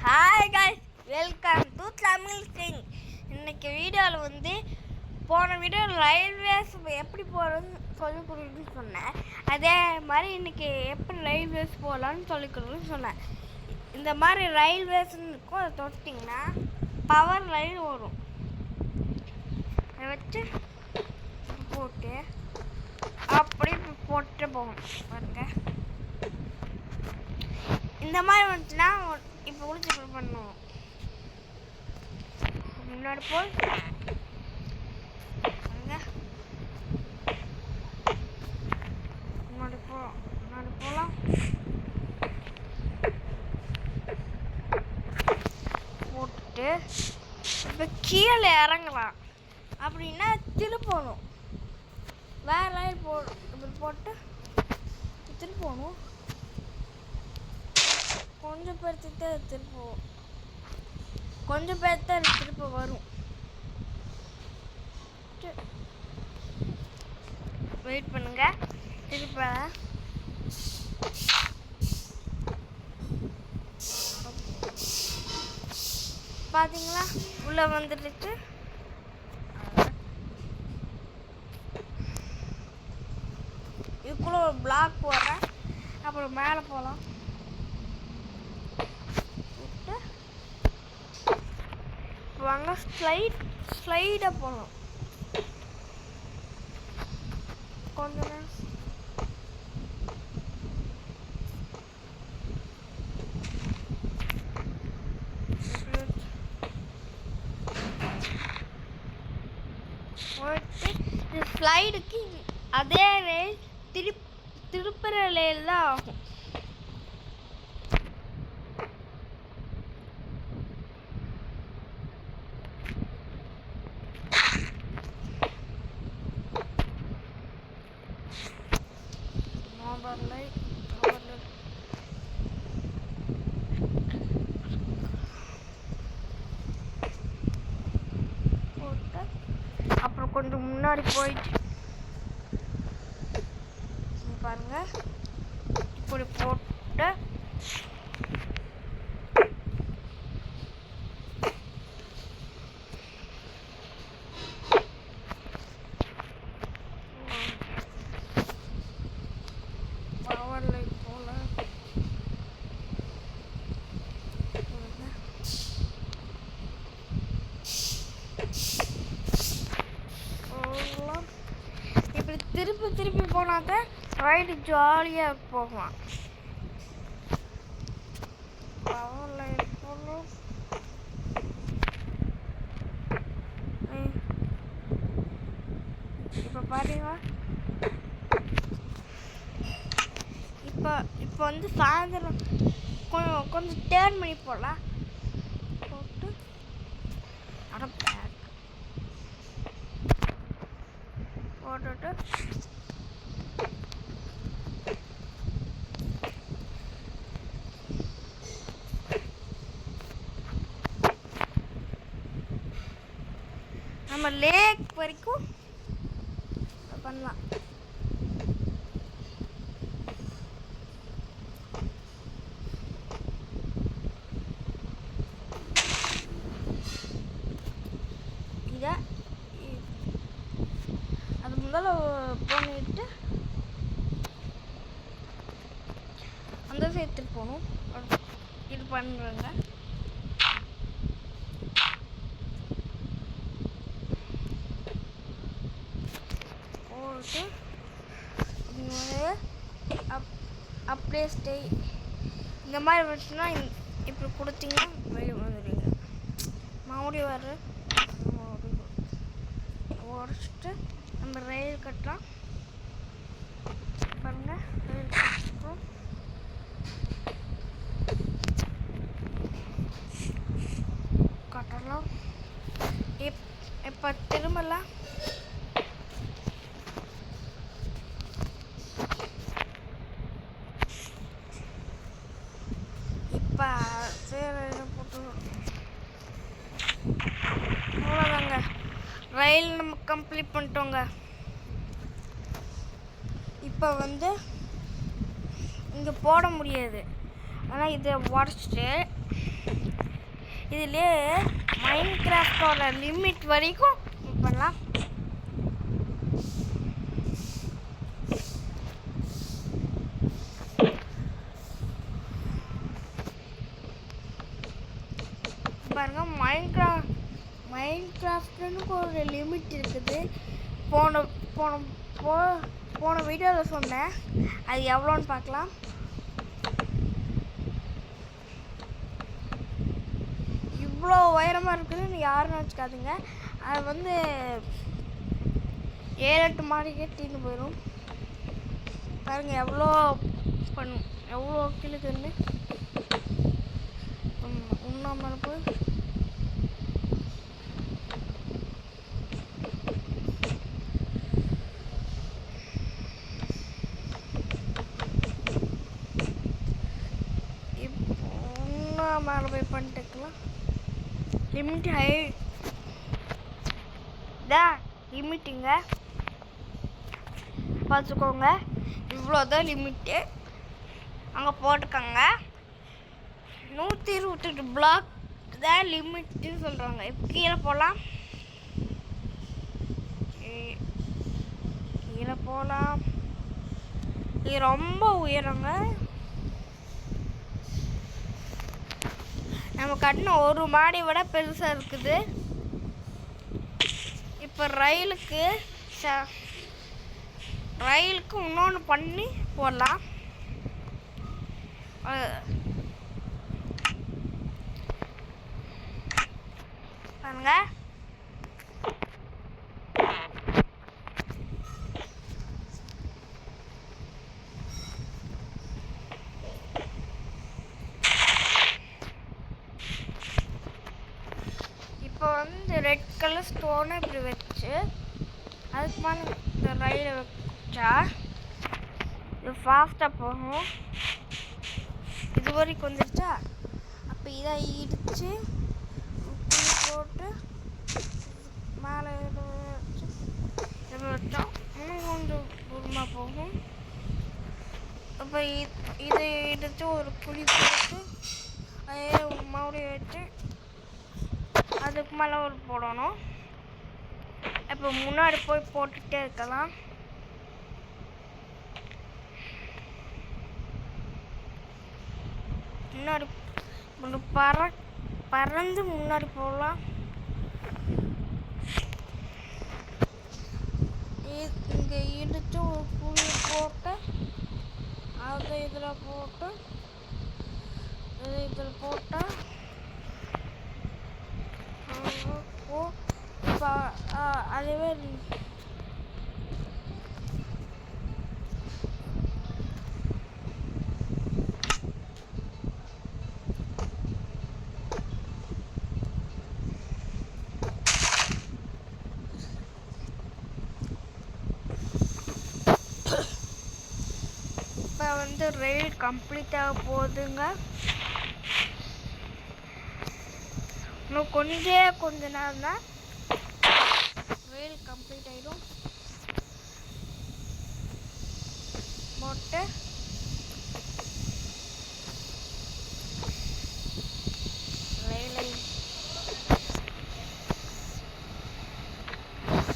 Hi guys, welcome to Tamil Singh. இன்னைக்கு வீடியோவில் வந்து போன வீடியோ ரயில்வேஸ் எப்படி போகிறதுன்னு சொல்லிக் கொடுக்குன்னு சொன்னேன். அதே மாதிரி இன்னைக்கு எப்படி ரயில்வேஸ் போகலான்னு சொல்லிக் கொடுக்குன்னு சொன்னேன். இந்த மாதிரி ரயில்வேஸ்ன்னு இருக்கும், அதை தொட்டிங்கன்னா பவர் லைன் வரும். அதை வச்சு போட்டு அப்படி போட்டு போகணும் பாருங்க. இந்த மாதிரி வந்துச்சுன்னா இப்போ கூட பண்ணுவோம். முன்னாடி போய் முன்னாடி போகலாம். போட்டு இப்போ கீழே இறங்கலாம். அப்படின்னா திருப்பணும், வேற லைன் இப்படி போட்டு திருப்பணும். கொஞ்சம் பேர்த்துட்டு திருப்போம், கொஞ்சம் பேர்த்த திருப்ப வரும். வெயிட் பண்ணுங்க, திருப்ப பாத்தீங்களா உள்ள வந்துடுச்சு. இதுக்குள்ள ஒரு பிளாக் போடுறேன், அப்புறம் மேலே போகலாம். வாங்க ஸ்லைடாக போகணும். கொஞ்ச நேரம் போயிட்டு ஸ்லைடுக்கு அதே ரயில் திருப்புற ரயில் தான் ஆகும். அப்புறம் கொஞ்சம் முன்னாடி போயிட்டு பாருங்க, இப்படி போட்டு திருப்பி போனாதான் ரைடு ஜாலியாக போகலாம். பவர் லைன் போகணும். இப்போ பாருங்க, இப்போ வந்து சாயந்தரம் கொஞ்சம் டேர்ன் பண்ணி போடலாம். போட்டு பேக் போட்டுட்டு நம்ம லேக் வரைக்கும் பண்ணலாம். இதை அது முதல்ல பண்ணிட்டு அந்த சேர்த்துட்டு போகணும். இது பண்ணுறேங்க. அப்படியே ஸ்டே இந்த மாதிரி வந்துச்சுன்னா இப்படி கொடுத்தீங்கன்னா வெளியே வந்துடுவீங்க. மறுபடியும் வர உடச்சிட்டு நம்ம ரயில் கட்டலாம். பாருங்க, ரயில் கட்டுறோம். கட்டலாம். இப்போ திரும்பலாம். அவ்வளோதாங்க, ரயில் நம்ம கம்ப்ளீட் பண்ணிட்டோங்க. இப்போ வந்து இங்கே போட முடியாது, ஆனால் இதை உடச்சிட்டு இதுலேயே மைன்கிராஃப்டோட லிமிட் வரைக்கும் பண்ணலாம். பாருங்க, மைன்கிராஃப்ட்னு ஒரு லிமிட் இருக்குது. போன வீடியோவில் சொன்னேன், அது எவ்வளோன்னு பார்க்கலாம். இவ்வளோ உயரமாக இருக்குதுன்னு யாரும் நினச்சிக்காதுங்க. அது வந்து 7-8 மாடி கட்டின்னு போயிடும். பாருங்கள் எவ்வளோ கிழக்குன்னு இன்னும் மேலே போய் மேலே போய் பண்ணிட்டுக்கலாம். லிமிட் ஹை தான் லிமிட்டுங்க, பார்த்துக்கோங்க. இவ்வளோதான் லிமிட்டு அங்கே போட்டுக்கோங்க. 128 பிளாக் தான் லிமிட்டுன்னு சொல்கிறாங்க. இப்போ கீழே போகலாம். இது ரொம்ப உயரங்க. நம்ம கட்டின ஒரு மாடி விட பெருசாக இருக்குது. இப்போ ரயிலுக்கு இன்னொன்று பண்ணி போடலாம். பாருங்க, இப்போ வந்து ரெட் கலர் ஸ்டோனை இப்படி வச்சு அதுக்கு மேலே இந்த ரயிலை வச்சா இது ஃபாஸ்ட்டாக போகும். இது வரைக்கும் வந்துருச்சா? அப்போ இதை இடித்து போட்டு மேலே வச்சோம், இன்னும் கொஞ்சம் தூரமாக போகும். அப்போ இதை இடித்து ஒரு புளி போட்டு அதே மறுபடியும் வச்சு அதுக்கு மேலே ஒரு போடணும். இப்போ முன்னாடி போய் போட்டுகிட்டே இருக்கலாம். முன்னாடி பறந்து முன்னாடி போகலாம். இங்கே இடித்து ஒரு புளி போட்டு அதை இதில் போட்டு இதில் போட்டால் இப்போ அதுவே இப்போ வந்து ரயில் கம்ப்ளீட்டாக போகுதுங்க. இன்னும் கொஞ்ச நேரம் தான் ரயில் கம்ப்ளீட் ஆகிடும். போட்டு ரயிலை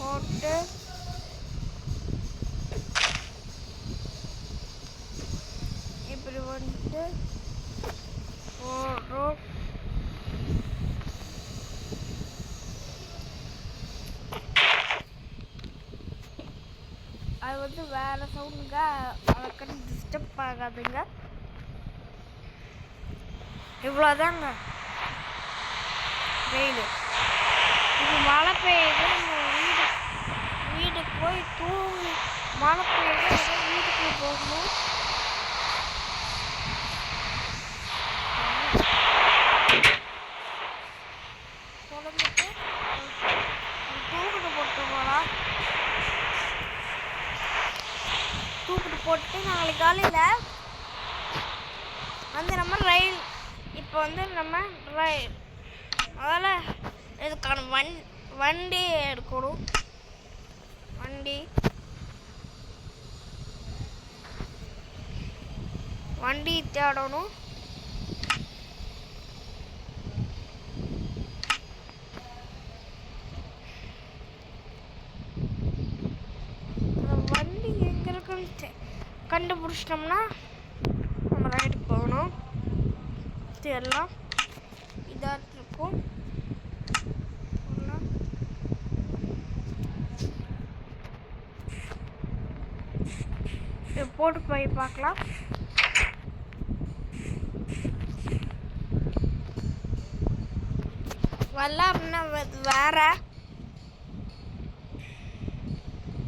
போட்டு இப்படி வந்துட்டு போடுறோம். அது வந்து வேறு சவுண்டுங்க, அதுக்கு டிஸ்டர்ப் ஆகாதுங்க. இவ்வளோதாங்க வெயில். இப்போ மழை பெய்யுது, வீட்டுக்கு போய் தூங்கி மழை பெய்யுது, வீட்டுக்குள்ளே போகணும். குழந்தைக்கு தூக்கிட்டு போட்டு போகலாம். தூக்கிட்டு போட்டு நாளைக்கு காலையில் வந்து நம்ம ரயில் இப்போ வந்து நம்ம ரயில் முதல்ல இதுக்கான வண்டி எடுக்கணும். வண்டி தேடணும். முடிச்சிட்டோம்னா நம்ம ரைட்டுக்கு போகணும். இது எல்லாம் இதாக இருக்கும். போட்டு போய் பார்க்கலாம். வரல அப்படின்னா வேற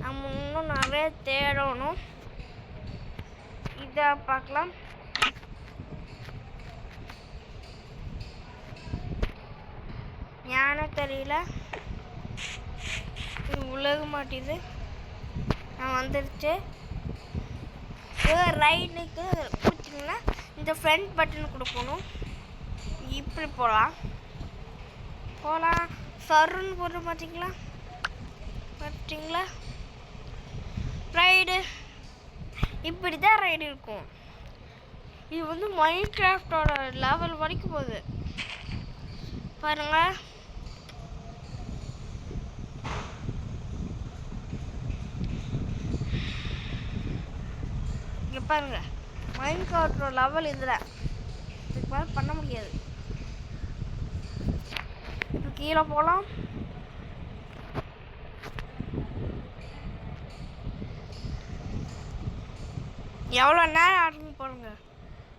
நம்ம இன்னும் நிறைய தேடணும். இதை பார்க்கலாம். ஞான தெரியல, உலக மாட்டேது. நான் வந்துருச்சு. ரைடுக்கு கொடுத்தீங்கன்னா இந்த ஃப்ரண்ட் பட்டன் கொடுக்கணும். இப்படி போகலாம் சருன்னு போட்டு பார்த்தீங்களா ரைடு. இப்படி தான் ரைடு இருக்கும். இது வந்து மைண்ட் கிராஃப்டோட லெவல் வரைக்கும் போகுது பாருங்க. இங்கே பாருங்க, மைண்ட் கிராஃப்டோட லெவல் இதில் இதுக்கு மேலே பண்ண முடியாது. இப்போ கீழே போகலாம். எவ்வளோ நேரம் ஆடுன்னு போடுங்க.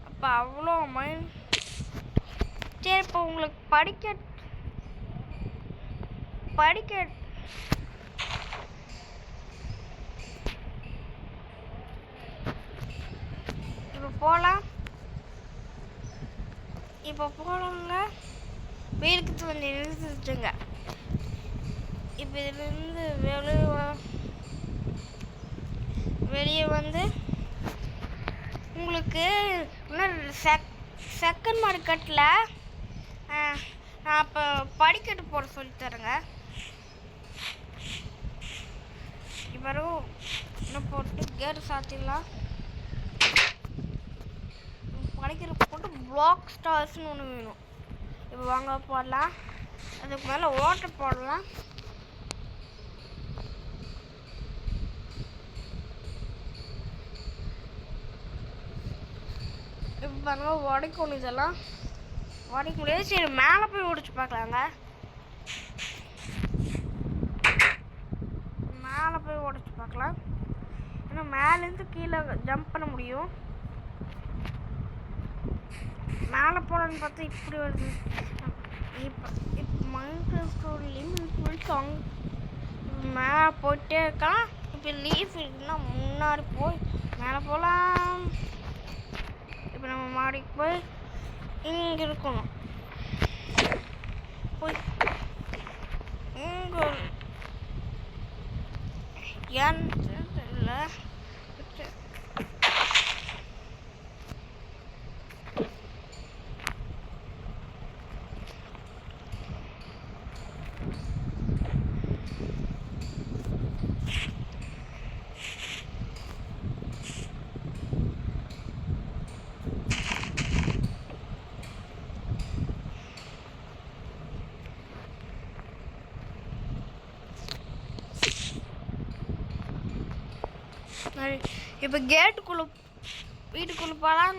அப்போ அவ்வளோ மைண்ட். சரி, இப்போ உங்களுக்கு படிக்க இப்போ போகலாங்க. வீட்டுக்கு வந்து நிறுத்துச்சுங்க. இப்போ இதுலேருந்து வெளியே வந்து உங்களுக்கு இன்னும் செகண்ட் மார்க்கெட்டில் நான் இப்போ படிக்கட்டு போட சொல்லித்தரேங்க. இவரும் இன்னும் போட்டு கேட்டு சாத்திடலாம். படிக்கிற போட்டு பிளாக் ஸ்டார்ஸ்னு ஒன்று வேணும். இப்போ வாங்க போடலாம். அதுக்கு மேலே வாட்டர் போடலாம். இப்போ பாருங்க, உடைக்கணும். இதெல்லாம் உடைக்க முடியாது. சரி, மேலே போய் உடைச்சு பார்க்கலாங்க. மேலே போய் உடைச்சு பார்க்கலாம். ஏன்னா மேலேருந்து கீழே ஜம்ப் பண்ண முடியும். மேலே போகலான்னு பார்த்தா இப்படி வருது. இப்போ மைண்ட் லிமிட் மேலே போயிட்டே இருக்கலாம். இப்போ லீஃப் இருக்குன்னா முன்னாடி போய் மேலே போகலாம். இப்போ நம்ம மாடிக்கு போய் இங்கே இருக்கணும். போய் இங்கே ஏன்னு தெரியல. இப்போ கேட்டுக்குள்ள வீட்டுக்குள்ள போகலாம்.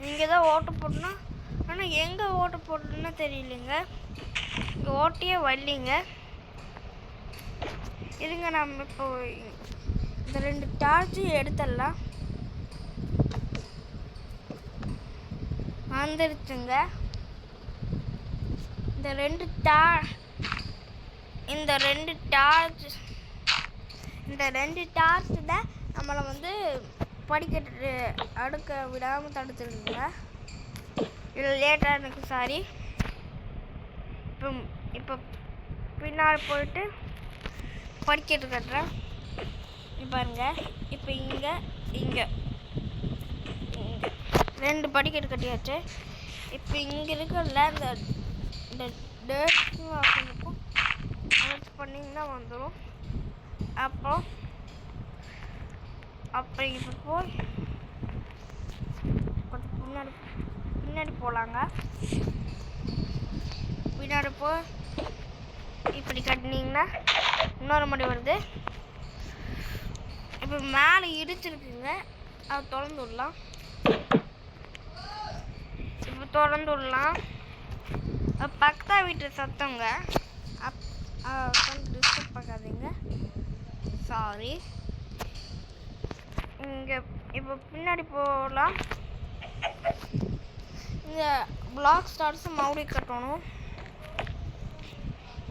இங்கே தான் ஓட்டு போடணும். ஆனால் எங்கே ஓட்டு போடணுன்னு தெரியலைங்க. இங்கே ஓட்டியே வரலிங்க. இருங்க, நம்ம இப்போ இந்த 2 டார்ச்சும் எடுத்துடலாம். வந்துருச்சுங்க. இந்த ரெண்டு டார்ச் தான் நம்மளை வந்து படிக்கட்டு அடுக்க விடாமல் தடுத்துருங்க. இது லேட்டாக எனக்கு சாரி. இப்போ பின்னாடி போயிட்டு படிக்கட்டு கட்டுறேன். பாருங்க, இப்போ இங்கே 2 படிக்கட்டு கட்டியாச்சு. இப்போ இங்கே இருக்கிறதுல இந்த டேட்ஸும் பண்ணிங்கன்னா வந்துடும். அப்புறம் இப்போ போய் கொஞ்சம் பின்னாடி போகலாங்க. பின்னாடி போய் இப்படி கட்டினீங்கன்னா இன்னொரு மணி வருது. இப்போ மேலே இடிச்சிருக்குங்க, அதை திறந்து விடலாம். இப்போ திறந்து விடலாம். பக்கத்தா வீட்டு சத்தங்க, கொஞ்சம் டிஸ்டர்ப் பார்க்காதீங்க, சாரி. இங்கே இப்போ பின்னாடி போகலாம். இந்த பிளாக் ஸ்டார்ஸ் மறுபடி கட்டணும்.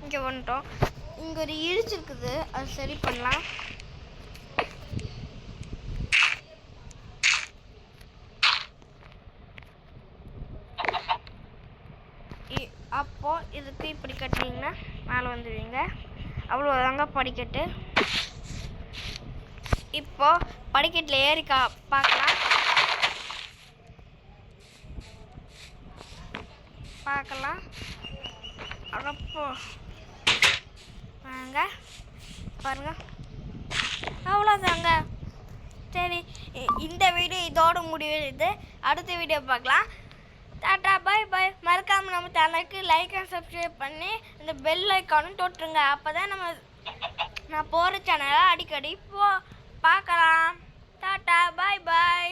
இங்கே வந்துட்டோம். இங்கே ஒரு இடிச்சிருக்குது, அது சரி பண்ணலாம். அப்போ இதுக்கு இப்படி கட்டினீங்கன்னா மேலே வந்துடுவீங்க. அவ்வளோதாங்க படிக்கட்டு. இப்போ படிக்கட்டில் ஏறி பார்க்கலாம். அப்போ வாங்க பாருங்க, அவ்வளோதாங்க. சரி, இந்த வீடியோ இதோட முடிவுது. அடுத்த வீடியோ பார்க்கலாம். டாட்டா, பாய் பாய். மறக்காமல் நம்ம சேனலுக்கு லைக் அண்ட் சப்ஸ்கிரைப் பண்ணி இந்த பெல் ஐக்கானும் தொட்டுருங்க. அப்போ தான் நான் போகிற சேனலை அடிக்கடி பார்க்கலாம். டாட்டா, பாய் பாய்.